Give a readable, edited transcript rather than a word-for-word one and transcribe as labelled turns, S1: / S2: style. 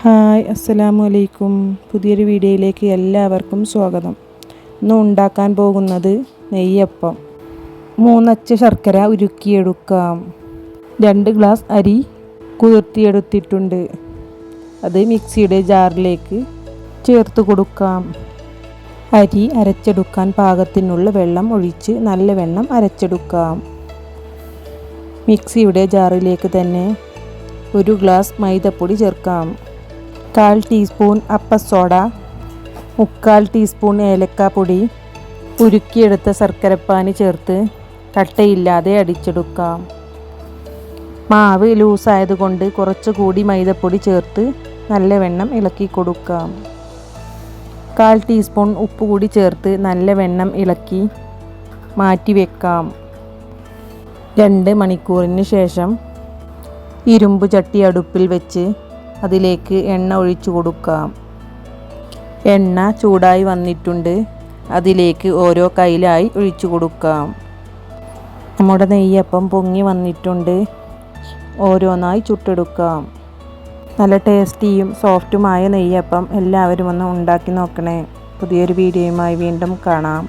S1: Hi അസ്സലാമു അലൈക്കും. പുതിയൊരു വീഡിയോയിലേക്ക് എല്ലാവർക്കും സ്വാഗതം. ഇന്ന് ഉണ്ടാക്കാൻ പോകുന്നത് നെയ്യപ്പം. 3 അച്ച് ശർക്കര ഉരുക്കിയെടുക്കാം. 2 ഗ്ലാസ് അരി കുതിർത്തിയെടുത്തിട്ടുണ്ട്. അത് മിക്സിയുടെ ജാറിലേക്ക് ചേർത്ത് കൊടുക്കാം. അരി അരച്ചെടുക്കാൻ പാകത്തിനുള്ള വെള്ളം ഒഴിച്ച് നല്ലവണ്ണം അരച്ചെടുക്കാം. മിക്സിയുടെ ജാറിലേക്ക് തന്നെ 1 ഗ്ലാസ് മൈദപ്പൊടി ചേർക്കാം. 1/4 ടീസ്പൂൺ അപ്പസോഡ, 3/4 ടീസ്പൂൺ ഏലക്കാപ്പൊടി, ഉരുക്കിയെടുത്ത ശർക്കരപ്പാനി ചേർത്ത് കട്ടയില്ലാതെ അടിച്ചെടുക്കാം. മാവ് ലൂസായതുകൊണ്ട് കുറച്ചുകൂടി മൈദപ്പൊടി ചേർത്ത് നല്ലവണ്ണം ഇളക്കി കൊടുക്കാം. 1/4 ടീസ്പൂൺ ഉപ്പ് കൂടി ചേർത്ത് നല്ലവണ്ണം ഇളക്കി മാറ്റി വെക്കാം. 2 മണിക്കൂറിന് ശേഷം ഇരുമ്പ് ചട്ടി അടുപ്പിൽ വെച്ച് അതിലേക്ക് എണ്ണ ഒഴിച്ചു കൊടുക്കാം. എണ്ണ ചൂടായി വന്നിട്ടുണ്ട്. അതിലേക്ക് ഓരോ കയ്യിലായി ഒഴിച്ചു കൊടുക്കാം. നമ്മുടെ നെയ്യപ്പം പൊങ്ങി വന്നിട്ടുണ്ട്. ഓരോന്നായി ചുട്ടെടുക്കാം. നല്ല ടേസ്റ്റിയും സോഫ്റ്റുമായ നെയ്യപ്പം എല്ലാവരും ഒന്ന് ഉണ്ടാക്കി നോക്കണേ. പുതിയൊരു വീഡിയോയുമായി വീണ്ടും കാണാം.